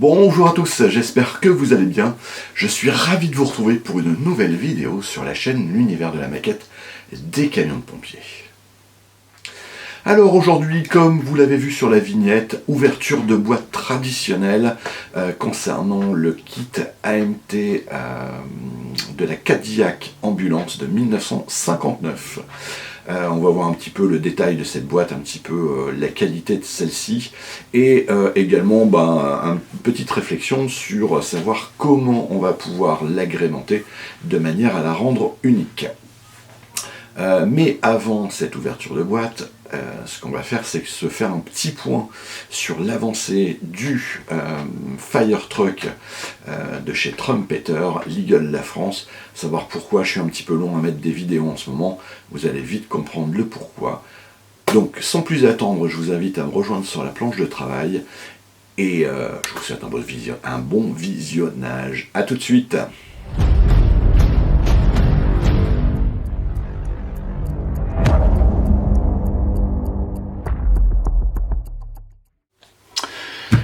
Bonjour à tous, j'espère que vous allez bien. Je suis ravi de vous retrouver pour une nouvelle vidéo sur la chaîne L'Univers de la maquette des camions de pompiers. Alors aujourd'hui, comme vous l'avez vu sur la vignette, ouverture de boîte traditionnelle concernant le kit AMT de la Cadillac Ambulance de 1959. On va voir un petit peu le détail de cette boîte, un petit peu la qualité de celle-ci, et également une petite réflexion sur savoir comment on va pouvoir l'agrémenter de manière à la rendre unique. Mais avant cette ouverture de boîte, ce qu'on va faire, c'est se faire un petit point sur l'avancée du Fire Truck de chez Trumpeter, l'Eagle La France. Savoir pourquoi je suis un petit peu long à mettre des vidéos en ce moment, vous allez vite comprendre le pourquoi. Donc sans plus attendre, je vous invite à me rejoindre sur la planche de travail et je vous souhaite un bon visionnage. A tout de suite.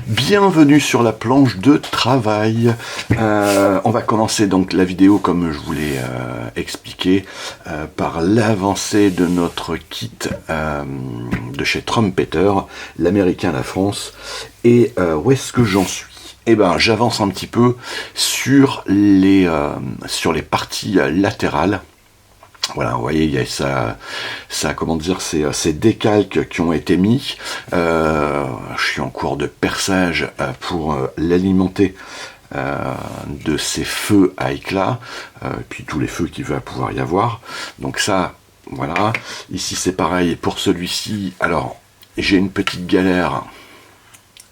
Bienvenue sur la planche de travail. On va commencer donc la vidéo comme je vous l'ai expliqué par l'avancée de notre kit de chez Trumpeter, l'américain La France. Et où est-ce que j'en suis? Eh ben, j'avance un petit peu sur les parties latérales. Voilà, vous voyez, il y a comment dire, ces décalques qui ont été mis. Je suis en cours de perçage pour l'alimenter de ces feux à éclat, puis tous les feux qu'il va pouvoir y avoir. Donc ça, voilà. Ici, c'est pareil pour celui-ci. Alors, j'ai une petite galère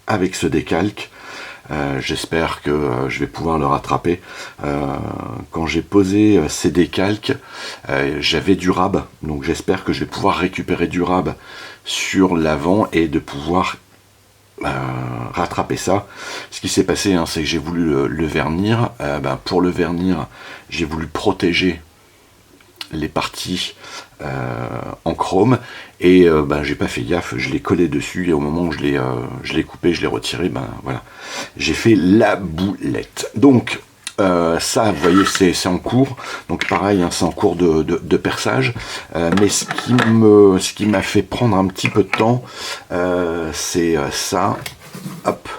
avec ce décalque. J'espère que je vais pouvoir le rattraper. Quand j'ai posé ces décalques, j'avais du rab, donc j'espère que je vais pouvoir récupérer du rab sur l'avant et de pouvoir rattraper ça. Ce qui s'est passé, c'est que j'ai voulu le vernir. Pour le vernir, j'ai voulu protéger les parties en chrome et j'ai pas fait gaffe, je l'ai collé dessus et au moment où je l'ai coupé, je l'ai retiré, voilà, j'ai fait la boulette. Donc ça, vous voyez, c'est en cours, donc pareil, c'est en cours de perçage, mais ce qui m'a fait prendre un petit peu de temps, c'est ça. Hop,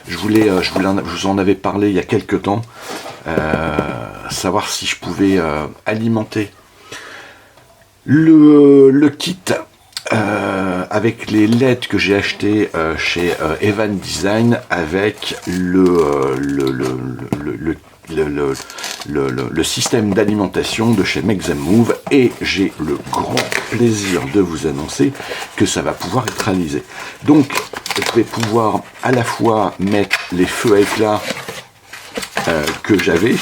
je vous en avais parlé il y a quelques temps, savoir si je pouvais alimenter le kit avec les LED que j'ai acheté chez Evan Design avec le système d'alimentation de chez Make Them Move, et j'ai le grand plaisir de vous annoncer que ça va pouvoir être réalisé. Donc je vais pouvoir à la fois mettre les feux à éclat que j'avais,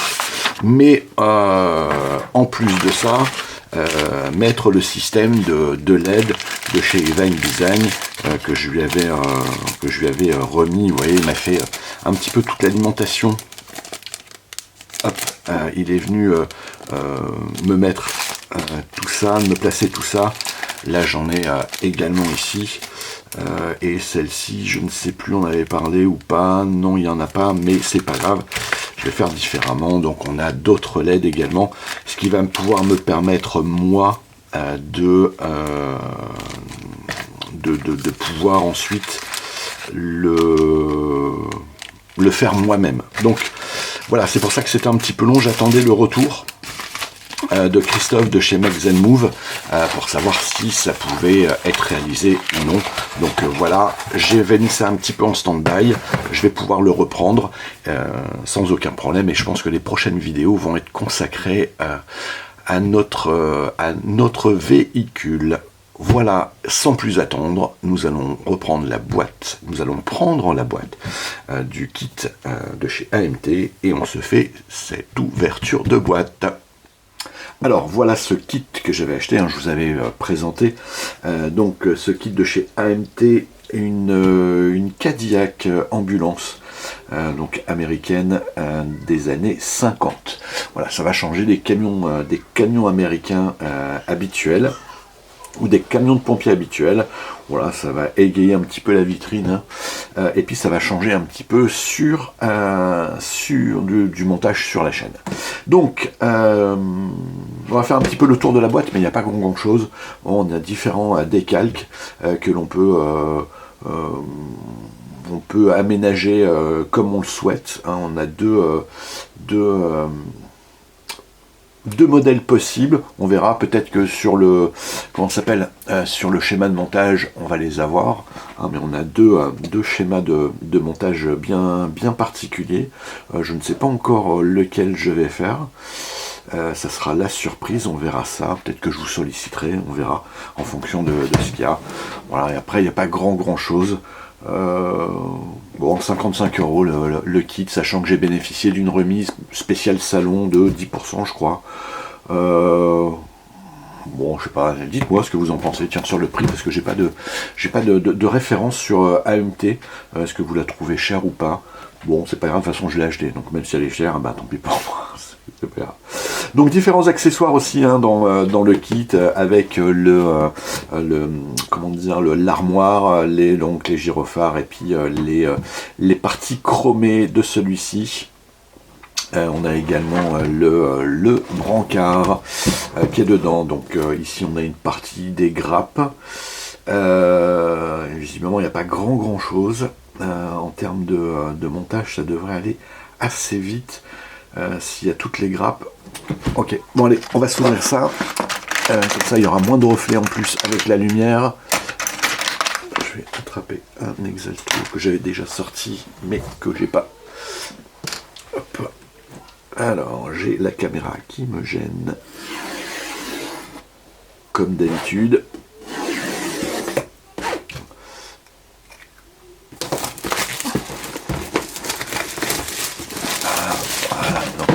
mais en plus de ça, mettre le système de LED de chez Evan Design que je lui avais remis. Vous voyez, il m'a fait un petit peu toute l'alimentation. Il est venu me mettre tout ça, me placer tout ça. Là, j'en ai également ici. Et celle-ci, je ne sais plus, on avait parlé ou pas. Non, il n'y en a pas, mais c'est pas grave. Je vais faire différemment. Donc, on a d'autres LED également. Ce qui va pouvoir me permettre, moi, de pouvoir ensuite le faire moi-même. Donc, voilà, c'est pour ça que c'était un petit peu long. J'attendais le retour de Christophe de chez Make Them Move pour savoir si ça pouvait être réalisé ou non. Donc voilà, j'ai mis ça un petit peu en stand-by, je vais pouvoir le reprendre sans aucun problème, et je pense que les prochaines vidéos vont être consacrées à notre véhicule. Voilà, sans plus attendre, nous allons reprendre la boîte, nous allons prendre la boîte du kit de chez AMT, et on se fait cette ouverture de boîte. Alors voilà ce kit que j'avais acheté, je vous avais présenté, donc ce kit de chez AMT, une Cadillac Ambulance, donc américaine des années 50. Voilà, ça va changer des camions américains habituels. ou des camions de pompiers habituels. Voilà, ça va égayer un petit peu la vitrine, et puis ça va changer un petit peu sur du montage sur la chaîne. Donc, on va faire un petit peu le tour de la boîte, mais il n'y a pas grand chose. On a différents décalques que l'on peut aménager comme on le souhaite. Hein. On a deux modèles possibles. On verra peut-être que sur le sur le schéma de montage, on va les avoir. Hein, mais on a deux schémas de montage bien particuliers. Je ne sais pas encore lequel je vais faire. Ça sera la surprise, on verra ça. Peut-être que je vous solliciterai, on verra en fonction de ce qu'il y a. Voilà, et après, il n'y a pas grand chose. Bon, 55 € le kit, sachant que j'ai bénéficié d'une remise spéciale salon de 10%, je crois. Bon, je sais pas, dites-moi ce que vous en pensez, tiens, sur le prix, parce que j'ai pas de référence sur AMT. Est-ce que vous la trouvez chère ou pas? Bon, c'est pas grave, de toute façon, je l'ai acheté, donc même si elle est chère, bah tant pis pour moi. C'est pas grave. Donc différents accessoires aussi hein, dans le kit avec comment dire, l'armoire, les gyrophares et puis les parties chromées de celui-ci. On a également le brancard qui est dedans. Donc ici on a une partie des grappes. Visiblement il n'y a pas grand chose. En termes de montage, ça devrait aller assez vite. S'il y a toutes les grappes. Ok, bon allez, on va s'ouvrir ça. Comme ça, il y aura moins de reflets en plus avec la lumière. Je vais attraper un Exalto que j'avais déjà sorti, mais que j'ai pas. Hop. Alors, j'ai la caméra qui me gêne. Comme d'habitude.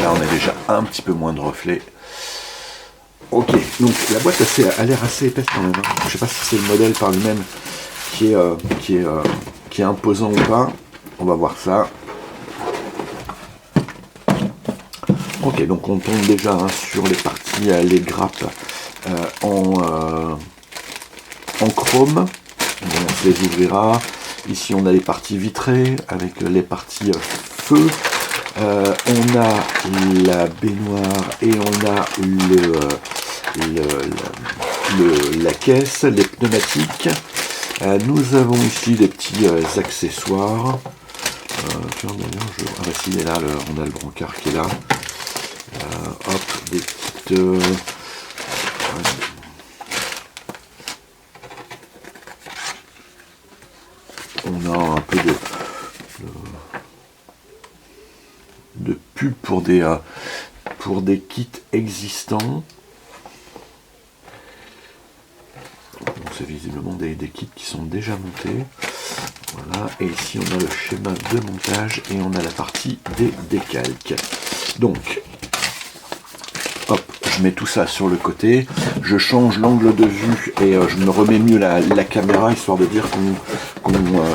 Là, on a déjà un petit peu moins de reflets. Ok, donc la boîte a l'air assez épaisse quand même. Hein. Je sais pas si c'est le modèle par lui-même qui est imposant ou pas. On va voir ça. Ok, donc on tombe déjà hein, sur les parties, les grappes en chrome. On se les ouvrira. Ici, on a les parties vitrées avec les parties feu. On a la baignoire et on a la caisse, les pneumatiques. Nous avons ici des petits accessoires. Tiens, d'ailleurs, ah bah si, il est là, on a le brancard qui est là. Hop, des petites... on a un peu de pub pour des kits existants. C'est visiblement des kits qui sont déjà montés. Voilà, et ici on a le schéma de montage et on a la partie des décalques. Donc, hop, je mets tout ça sur le côté, je change l'angle de vue et je me remets mieux la caméra, histoire de dire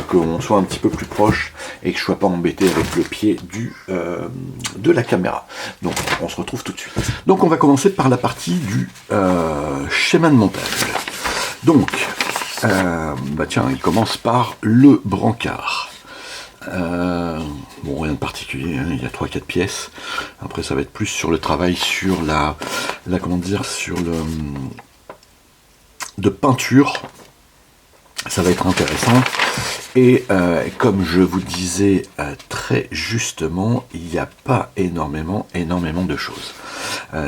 qu'on soit un petit peu plus proche et que je ne sois pas embêté avec le pied de la caméra. Donc on se retrouve tout de suite. Donc on va commencer par la partie du schéma de montage. Donc, bah tiens, il commence par le brancard. Bon, rien de particulier, hein, il y a 3-4 pièces. Après, ça va être plus sur le travail, sur comment dire, sur de peinture. Ça va être intéressant. Et comme je vous disais très justement, il n'y a pas énormément de choses.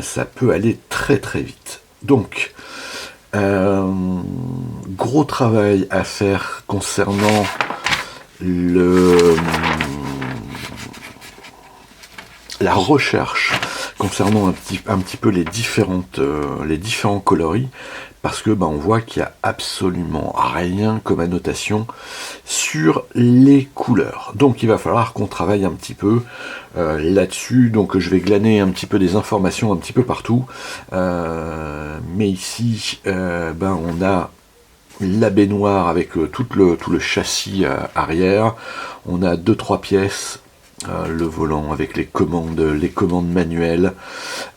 Ça peut aller très vite. Donc, gros travail à faire concernant la recherche concernant un petit peu les différents coloris, parce que on voit qu'il n'y a absolument rien comme annotation sur les couleurs. Donc il va falloir qu'on travaille un petit peu là-dessus. Donc je vais glaner un petit peu des informations un petit peu partout. Mais ici, on a la baignoire avec tout le châssis arrière. On a 2-3 pièces le volant avec les commandes manuelles,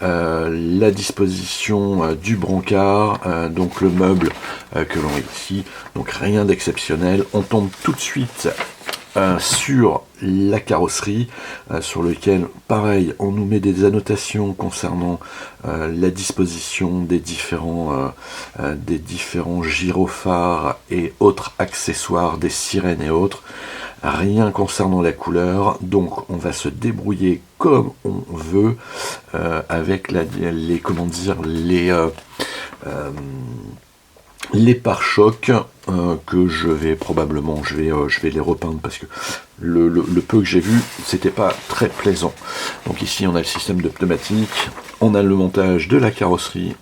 la disposition du brancard, donc le meuble que l'on a ici, donc rien d'exceptionnel. On tombe tout de suite sur la carrosserie, sur lequel pareil on nous met des annotations concernant la disposition des différents gyrophares et autres accessoires, des sirènes et autres. Rien concernant la couleur, donc on va se débrouiller comme on veut avec les pare-chocs que je vais probablement je vais les repeindre parce que le peu que j'ai vu c'était pas très plaisant. Donc ici on a le système de pneumatique, on a le montage de la carrosserie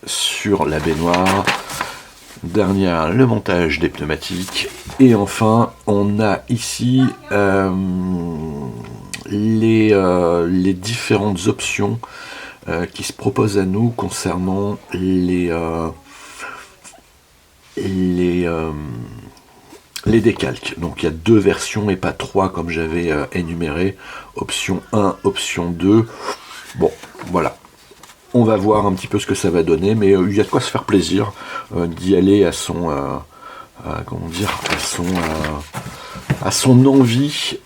sur la baignoire. Derrière le montage des pneumatiques et enfin on a ici les différentes options qui se proposent à nous concernant les décalques. Donc il y a 2 versions et pas 3 comme j'avais énuméré, option 1, option 2. Bon voilà, on va voir un petit peu ce que ça va donner, mais il y a de quoi se faire plaisir d'y aller à son, comment dire, à son envie.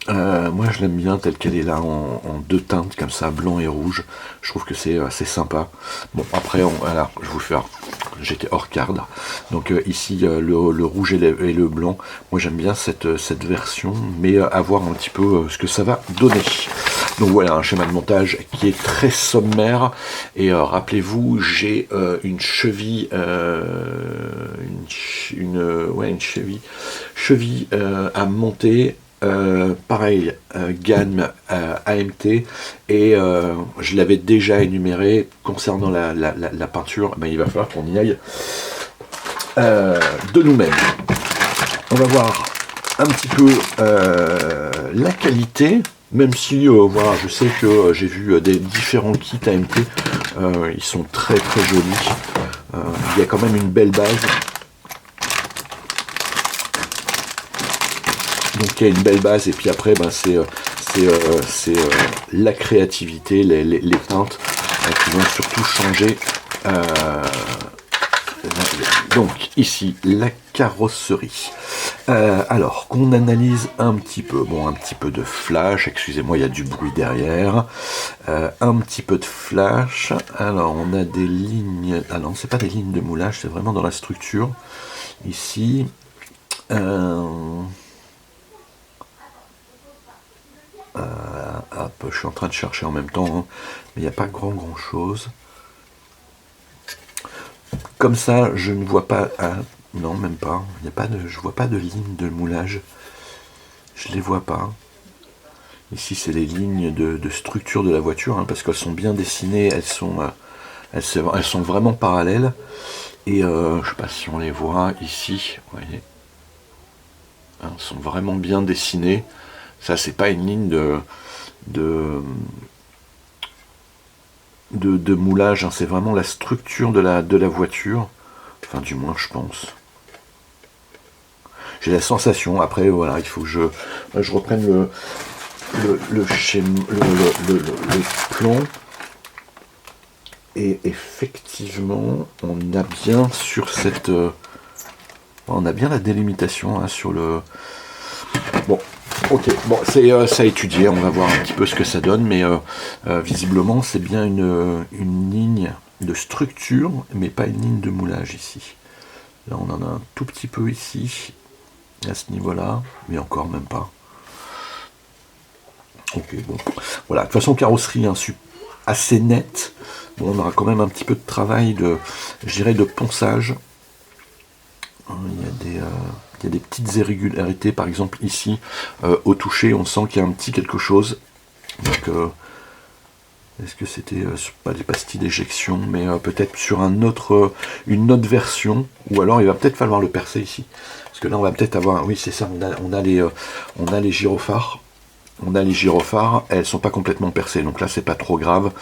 Moi je l'aime bien telle qu'elle est là en 2 teintes comme ça, blanc et rouge. Je trouve que c'est sympa. Bon après voilà, je vais vous faire, j'étais hors cadre. Donc ici le rouge et le blanc. Moi j'aime bien cette version, mais à voir un petit peu ce que ça va donner. Donc voilà un schéma de montage qui est très sommaire et rappelez-vous j'ai une cheville cheville à monter. Pareil, gamme AMT et je l'avais déjà énuméré concernant la peinture. Ben, il va falloir qu'on y aille de nous-mêmes. On va voir un petit peu la qualité, même si voilà, je sais que j'ai vu des différents kits AMT, ils sont très très jolis. Il y a quand même une belle base. Donc il y a une belle base et puis après ben, c'est la créativité, les teintes qui vont surtout changer. Donc ici la carrosserie. Alors qu'on analyse un petit peu, bon un petit peu de flash, excusez-moi il y a du bruit derrière, un petit peu de flash. Alors on a des lignes, ah non c'est pas des lignes de moulage, c'est vraiment dans la structure ici. Hop, je suis en train de chercher en même temps, hein, mais il n'y a pas grand chose. Comme ça, je ne vois pas. Non, même pas. Il y a pas de, je vois pas de ligne de moulage. Je les vois pas. Ici, c'est les lignes de structure de la voiture, hein, parce qu'elles sont bien dessinées. Elles sont vraiment parallèles. Et je sais pas si on les voit ici. Vous voyez, elles sont vraiment bien dessinées. Ça, c'est pas une ligne de moulage, hein, c'est vraiment la structure de la voiture. Enfin, du moins, je pense. J'ai la sensation. Après, voilà, il faut que je reprenne le plan. Et effectivement, on a bien sur cette... on a bien la délimitation hein, sur le... Bon, ok, bon, c'est à étudier, on va voir un petit peu ce que ça donne, mais visiblement c'est bien une ligne de structure, mais pas une ligne de moulage ici. Là on en a un tout petit peu ici, à ce niveau-là, mais encore même pas. Ok, bon, voilà, de toute façon carrosserie hein, assez nette. Bon, on aura quand même un petit peu de travail je dirais, de ponçage. Il y a des petites irrégularités, par exemple ici, au toucher, on sent qu'il y a un petit quelque chose. Donc, est-ce que c'était pas des pastilles d'éjection, mais peut-être sur une autre version, ou alors il va peut-être falloir le percer ici. Parce que là, on va peut-être avoir, oui, c'est ça, on a les gyrophares. On a les gyrophares, elles sont pas complètement percées, donc là c'est pas trop grave.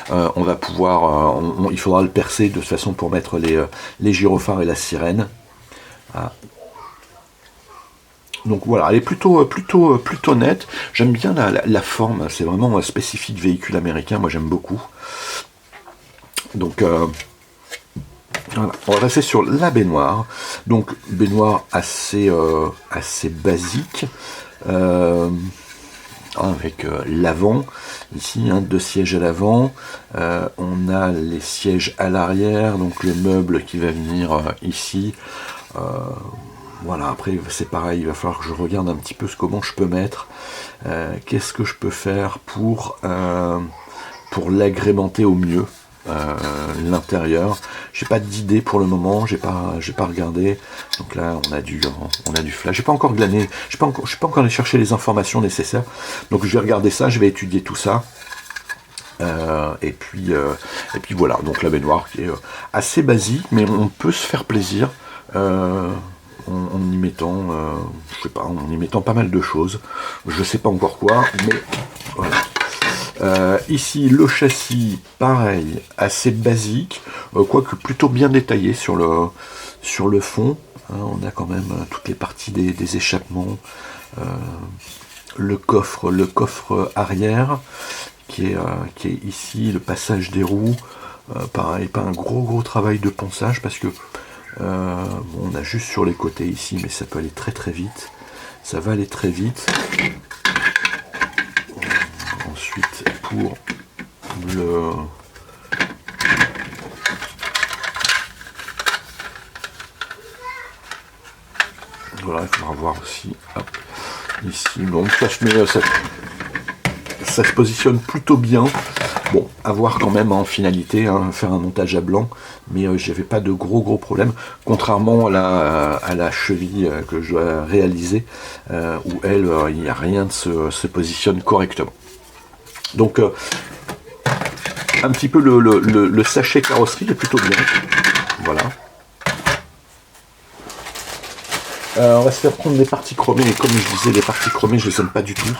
On va pouvoir, il faudra le percer de toute façon pour mettre les gyrophares et la sirène. Ah. Donc voilà, elle est plutôt nette. J'aime bien la forme, c'est vraiment un spécifique véhicule américain, moi j'aime beaucoup. Donc voilà, on va rester sur la baignoire. Donc baignoire assez basique. Avec l'avant, ici, 2 sièges à l'avant, on a les sièges à l'arrière, donc le meuble qui va venir ici, voilà, après c'est pareil, il va falloir que je regarde un petit peu comment je peux mettre, qu'est-ce que je peux faire pour l'agrémenter au mieux. L'intérieur, j'ai pas d'idée pour le moment, j'ai pas regardé. Donc là on a du flash, j'ai pas encore glané, je suis pas encore allé chercher les informations nécessaires, donc je vais regarder ça, je vais étudier tout ça, et puis voilà, donc la baignoire qui est assez basique, mais on peut se faire plaisir en y mettant je sais pas, en y mettant pas mal de choses, je sais pas encore quoi, mais voilà. Ici le châssis pareil, assez basique, quoique plutôt bien détaillé sur le fond, on a quand même toutes les parties des échappements, le coffre arrière qui est ici, le passage des roues, pareil, pas un gros travail de ponçage parce que bon, on a juste sur les côtés ici, mais ça peut aller très vite, ça va aller très vite. Ensuite, pour le voilà, il faudra voir aussi, hop, ici, donc ça se positionne plutôt bien. Bon, à voir quand même en finalité, faire un montage à blanc, mais j'avais pas de gros problèmes, contrairement à la cheville que je dois réaliser, où elle, il n'y a rien de se positionne correctement. Donc un petit peu le sachet carrosserie est plutôt bien. Voilà. On va se faire prendre des parties chromées, et comme je disais, les parties chromées, je les aime pas du tout.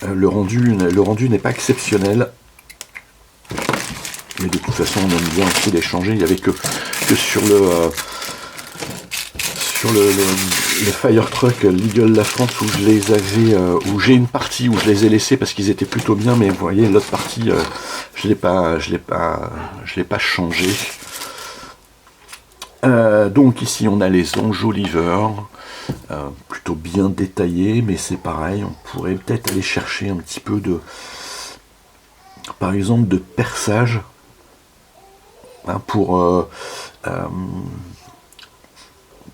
Le rendu n'est pas exceptionnel. Mais de toute façon, on aime bien aussi les changer. Il n'y avait que sur le Fire Truck L'Eagle La France où je les avais, où j'ai une partie où je les ai laissés parce qu'ils étaient plutôt bien, mais vous voyez l'autre partie je l'ai pas changé. Donc ici on a les enjoliveurs, plutôt bien détaillés, mais c'est pareil, on pourrait peut-être aller chercher un petit peu par exemple de perçage, pour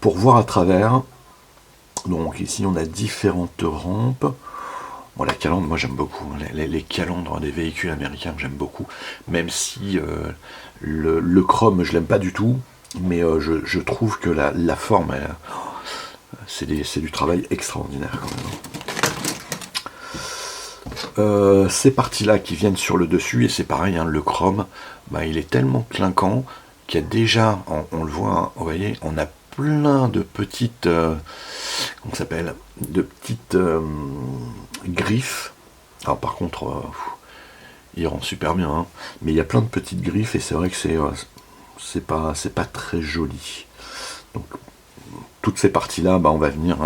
voir à travers. Donc ici on a différentes rampes. Bon, la calandre, moi j'aime beaucoup, les calandres des véhicules américains j'aime beaucoup, même si le chrome je l'aime pas du tout, mais je trouve que la forme, c'est du travail extraordinaire quand même. Ces parties-là qui viennent sur le dessus, et c'est pareil, le chrome, il est tellement clinquant qu'il y a déjà, on le voit, vous voyez, on a plein de petites, comment ça s'appelle, de petites griffes. Alors par contre, il rend super bien, mais il y a plein de petites griffes et c'est vrai que c'est pas très joli. Donc toutes ces parties-là, on va venir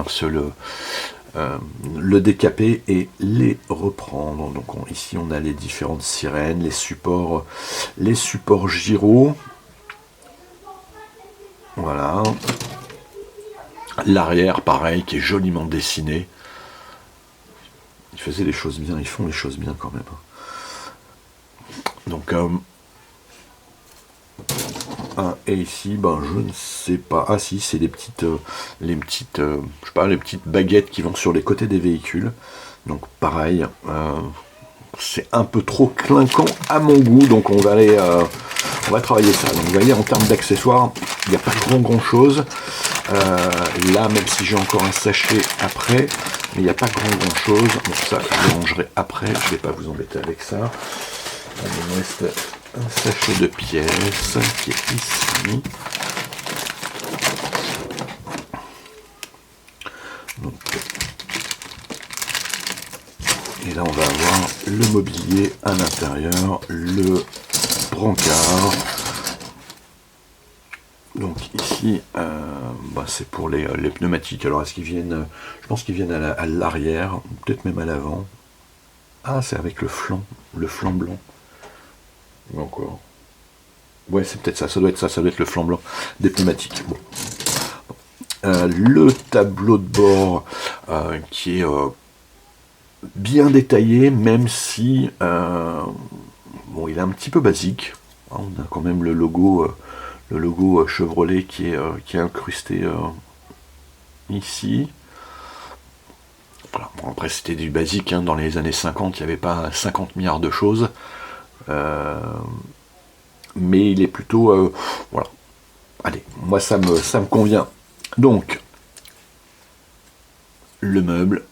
le décaper et les reprendre. Donc ici on a les différentes sirènes, les supports gyro. Voilà. L'arrière, pareil, qui est joliment dessiné. Ils faisaient les choses bien, ils font les choses bien quand même. Donc, et ici, je ne sais pas. Ah si, c'est les petites, je sais pas, les petites baguettes qui vont sur les côtés des véhicules. Donc pareil, c'est un peu trop clinquant à mon goût, donc on va travailler ça. Donc vous voyez, en termes d'accessoires, il n'y a pas grand chose. Là, même si j'ai encore un sachet après, mais il n'y a pas grand chose. Donc ça, je le rangerai après, je ne vais pas vous embêter avec ça. Il me reste un sachet de pièces qui est ici. Donc, et là, on va avoir le mobilier à l'intérieur, le brancard. Donc ici, c'est pour les pneumatiques. Alors est-ce qu'ils viennent, je pense qu'ils viennent à l'arrière, peut-être même à l'avant. Ah, c'est avec le flanc blanc. Encore. Ouais, c'est peut-être ça, ça doit être le flanc blanc des pneumatiques. Bon. Le tableau de bord qui est bien détaillé, même si il est un petit peu basique. On a quand même le logo Chevrolet qui est incrusté ici. Voilà. Bon, après c'était du basique, hein. Dans les années 50, il n'y avait pas 50 milliards de choses. Mais il est plutôt... voilà. Allez, moi ça me convient. Donc, le meuble,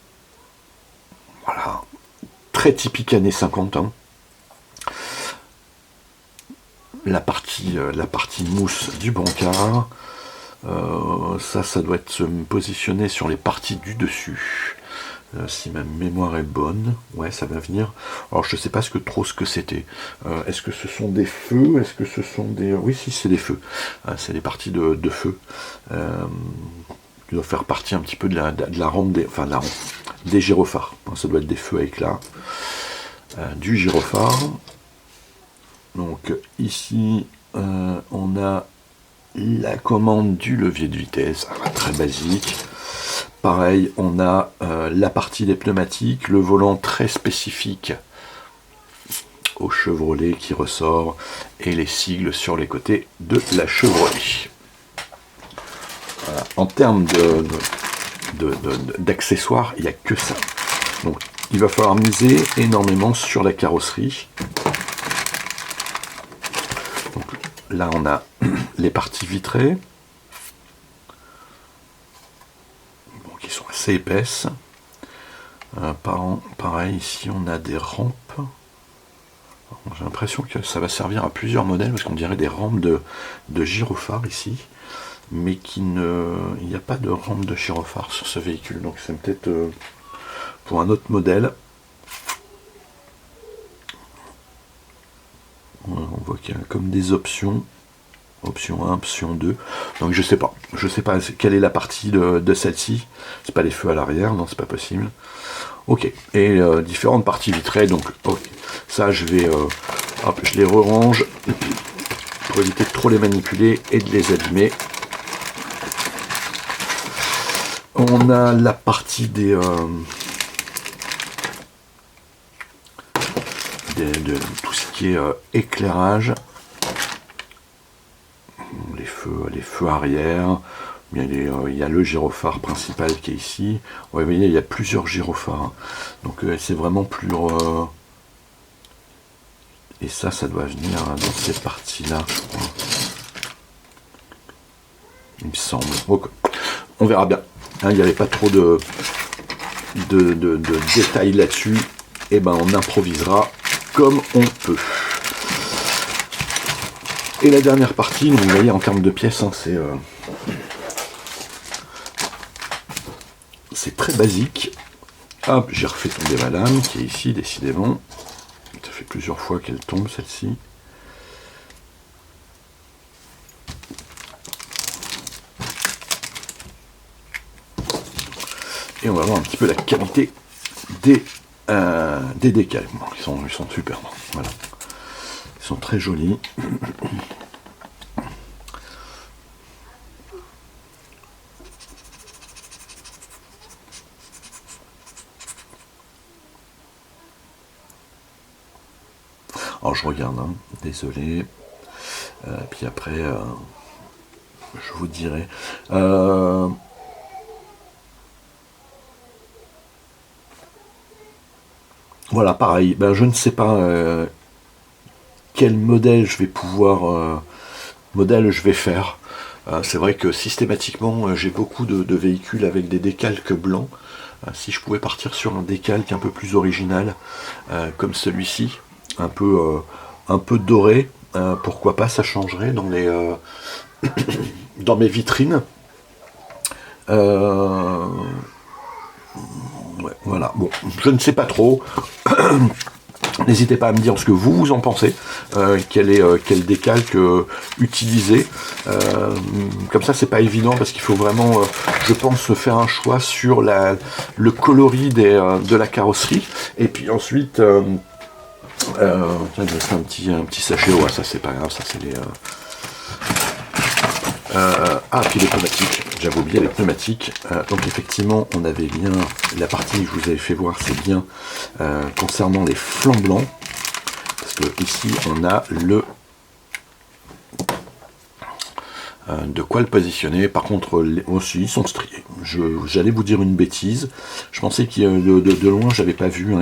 voilà, très typique années 50. Hein. La partie mousse du bancard, ça doit être se positionner sur les parties du dessus. Si ma mémoire est bonne, ouais, ça va venir. Alors je sais pas ce que c'était. Est-ce que ce sont des feux? Est-ce que ce sont des... Oui, si, c'est des feux. C'est des parties de feu. Qui doivent faire partie un petit peu de la rampe des gyrophares. Ça doit être des feux à éclat. Du gyrophare. Donc ici, on a la commande du levier de vitesse, très basique. Pareil, on a la partie des pneumatiques, le volant très spécifique au Chevrolet qui ressort, et les sigles sur les côtés de la Chevrolet. Voilà. En termes d'accessoires, il n'y a que ça. Donc il va falloir miser énormément sur la carrosserie. Donc, là on a les parties vitrées. Qui sont assez épaisses. Pareil, ici on a des rampes. J'ai l'impression que ça va servir à plusieurs modèles parce qu'on dirait des rampes de gyrophare ici, mais il n'y a pas de rampe de gyrophare sur ce véhicule, donc c'est peut-être pour un autre modèle. On voit qu'il y a comme des options. Option 1, option 2. Donc je sais pas quelle est la partie de celle-ci. C'est pas les feux à l'arrière, non, c'est pas possible. Ok. Et différentes parties vitrées. Donc ok. Ça je vais je les re-range pour éviter de trop les manipuler et de les abîmer. On a la partie de tout ce qui est éclairage. Les feux arrière, il y a le gyrophare principal qui est ici. Ouais, vous voyez, il y a plusieurs gyrophares. Donc c'est vraiment plus... Et ça doit venir dans cette partie-là, je crois. Il me semble. Donc, on verra bien. Hein, il n'y avait pas trop de détails là-dessus. Et ben on improvisera comme on peut. Et la dernière partie, donc vous voyez en termes de pièces, hein, c'est très basique. Hop, j'ai refait tomber ma lame qui est ici, décidément. Ça fait plusieurs fois qu'elle tombe, celle-ci. Et on va voir un petit peu la qualité des décals. Bon, ils sont superbes. Voilà. Ils sont très jolis. Alors je regarde, hein, désolé. Puis après, je vous dirai. Voilà, pareil. Ben, je ne sais pas quel modèle je vais pouvoir, modèle je vais faire. C'est vrai que systématiquement, j'ai beaucoup de véhicules avec des décalques blancs. Si je pouvais partir sur un décalque un peu plus original, comme celui-ci, un peu doré, pourquoi pas, ça changerait dans dans mes vitrines. Ouais, voilà, bon, je ne sais pas trop. N'hésitez pas à me dire ce que vous en pensez, quel décalque utiliser. Comme ça, c'est pas évident parce qu'il faut vraiment, je pense, faire un choix sur le coloris de la carrosserie. Et puis ensuite, je vais faire un petit sachet. Ouais, ça c'est pas grave, ça c'est les. Puis les pneumatiques, j'avais oublié les pneumatiques. Donc effectivement, on avait bien la partie que je vous avais fait voir, c'est bien concernant les flancs blancs, parce que ici on a de quoi le positionner. Par contre, aussi ils sont striés. J'allais vous dire une bêtise. Je pensais que de loin, j'avais pas vu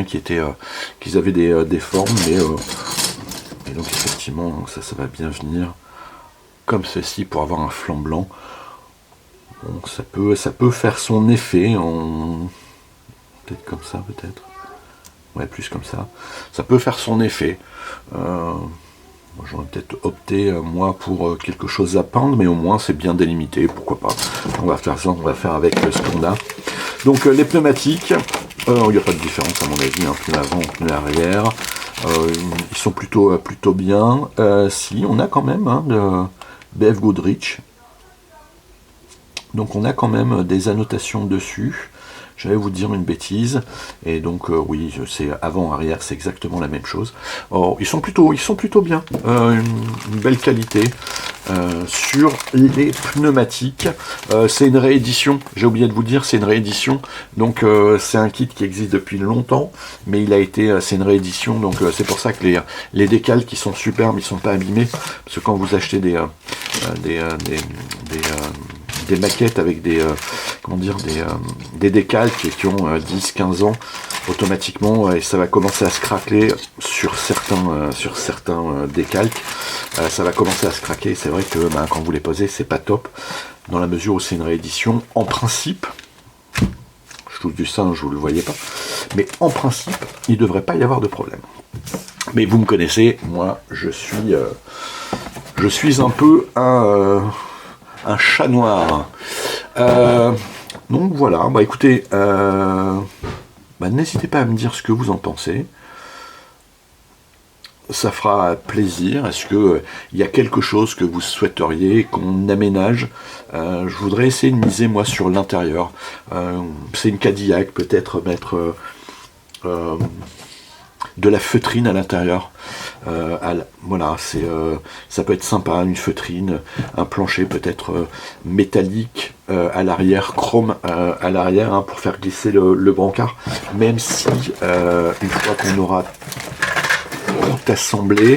qu'ils avaient des formes, mais et donc effectivement, ça va bien venir comme ceci pour avoir un flanc blanc. Bon, ça peut faire son effet peut-être comme ça, peut-être. Ouais, plus comme ça. Ça peut faire son effet. J'aurais peut-être opté, moi, pour quelque chose à peindre, mais au moins c'est bien délimité, pourquoi pas. On va faire ça, on va faire avec ce qu'on a. Donc les pneumatiques, il n'y a pas de différence à mon avis, hein, pneu avant, pneu arrière. Ils sont plutôt bien. Si, on a quand même de BF Goodrich. Donc on a quand même des annotations dessus. J'allais vous dire une bêtise, et donc oui, c'est avant-arrière, c'est exactement la même chose. Oh, ils sont plutôt bien, une belle qualité. Sur les pneumatiques, c'est une réédition, j'ai oublié de vous dire, c'est une réédition, donc c'est un kit qui existe depuis longtemps, mais c'est une réédition, donc c'est pour ça que les décals qui sont superbes, ils sont pas abîmés, parce que quand vous achetez des maquettes avec des décals qui ont 10-15 ans, automatiquement, et ça va commencer à se craquer sur certains décalques, ça va commencer à se craquer. C'est vrai que quand vous les posez, c'est pas top, dans la mesure où c'est une réédition. En principe, je touche du singe, vous le voyez pas, mais en principe, il ne devrait pas y avoir de problème. Mais vous me connaissez, moi, je suis un peu un chat noir. Donc voilà, écoutez, n'hésitez pas à me dire ce que vous en pensez. Ça fera plaisir. Est-ce que il y a quelque chose que vous souhaiteriez qu'on aménage? Je voudrais essayer de miser moi sur l'intérieur. C'est une Cadillac, peut-être mettre de la feutrine à l'intérieur. Voilà, ça peut être sympa, une feutrine, un plancher peut-être métallique à l'arrière, chrome à l'arrière, pour faire glisser le brancard, même si une fois qu'on aura tout assemblé,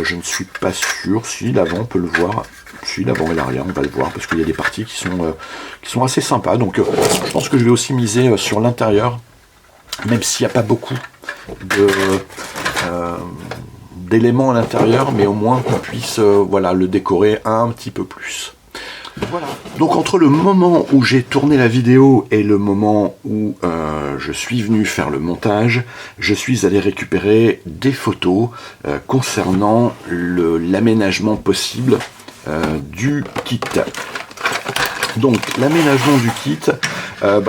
je ne suis pas sûr. Si l'avant on peut le voir, si l'avant et l'arrière on va le voir, parce qu'il y a des parties qui sont assez sympas, donc je pense que je vais aussi miser sur l'intérieur, même s'il n'y a pas beaucoup d'éléments à l'intérieur, mais au moins qu'on puisse le décorer un petit peu plus. Voilà. Donc entre le moment où j'ai tourné la vidéo et le moment où je suis venu faire le montage, je suis allé récupérer des photos concernant l'aménagement possible du kit. Donc l'aménagement du kit,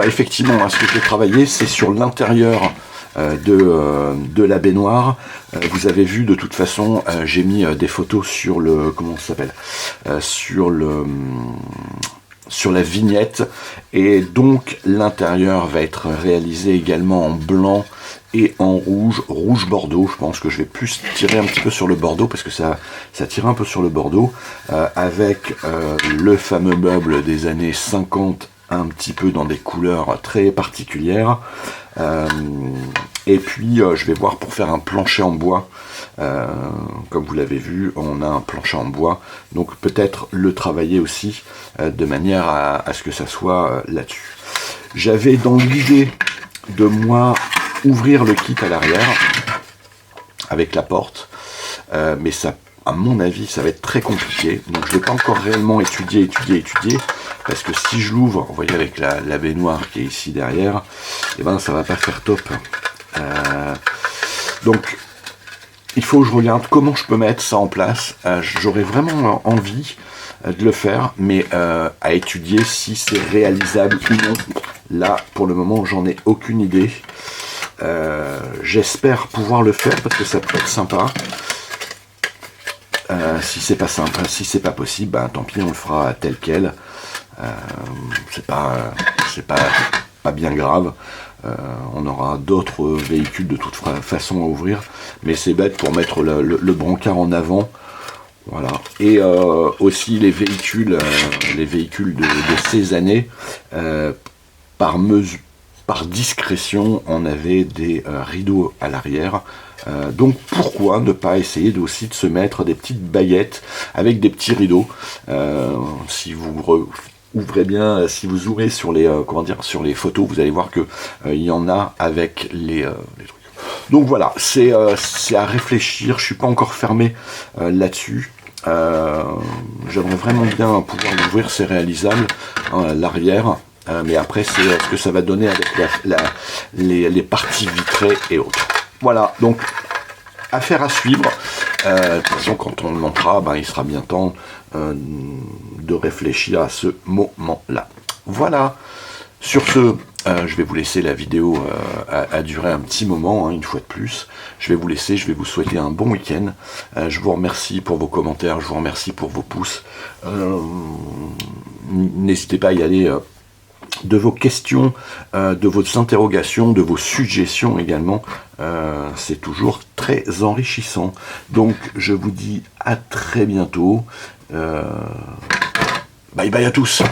effectivement, ce que j'ai travaillé, c'est sur l'intérieur de la baignoire. Vous avez vu, de toute façon, j'ai mis des photos sur sur la vignette, et donc l'intérieur va être réalisé également en blanc et en rouge bordeaux. Je pense que je vais plus tirer un petit peu sur le bordeaux, parce que ça tire un peu sur le bordeaux, avec le fameux meuble des années 50, un petit peu dans des couleurs très particulières. Et puis je vais voir pour faire un plancher en bois. Comme vous l'avez vu, on a un plancher en bois, donc peut-être le travailler aussi de manière à ce que ça soit là-dessus. J'avais dans l'idée de moi ouvrir le kit à l'arrière avec la porte, mais ça, à mon avis, ça va être très compliqué, donc je ne vais pas encore réellement étudier, parce que si je l'ouvre, vous voyez, avec la baignoire qui est ici derrière, ça va pas faire top. Donc il faut que je regarde comment je peux mettre ça en place. J'aurais vraiment envie de le faire, mais à étudier si c'est réalisable ou non. Là, pour le moment, j'en ai aucune idée. J'espère pouvoir le faire parce que ça peut être sympa. Si c'est pas simple, si c'est pas possible, ben, tant pis, on le fera tel quel. C'est pas bien grave. On aura d'autres véhicules de toute façon à ouvrir, mais c'est bête pour mettre le brancard en avant. Voilà. Et aussi les véhicules de ces années, par discrétion, on avait des rideaux à l'arrière. Donc pourquoi ne pas essayer aussi de se mettre des petites baguettes avec des petits rideaux. Si vous ouvrez bien, si vous zoomez sur les sur les photos, vous allez voir que il y en a avec les trucs. Donc voilà, c'est à réfléchir. Je suis pas encore fermé là-dessus. J'aimerais vraiment bien pouvoir l'ouvrir, c'est réalisable, hein, l'arrière. Mais après, c'est ce que ça va donner avec les parties vitrées et autres. Voilà, donc affaire à suivre. De toute façon, quand on le montera, ben, il sera bien temps de réfléchir à ce moment-là. Voilà. Sur ce, je vais vous laisser la vidéo à durer un petit moment, hein, une fois de plus. Je vais vous laisser, je vais vous souhaiter un bon week-end. Je vous remercie pour vos commentaires, je vous remercie pour vos pouces. N'hésitez pas à y aller de vos questions, de vos interrogations, de vos suggestions également. C'est toujours très enrichissant. Donc, je vous dis à très bientôt. Bye bye à tous.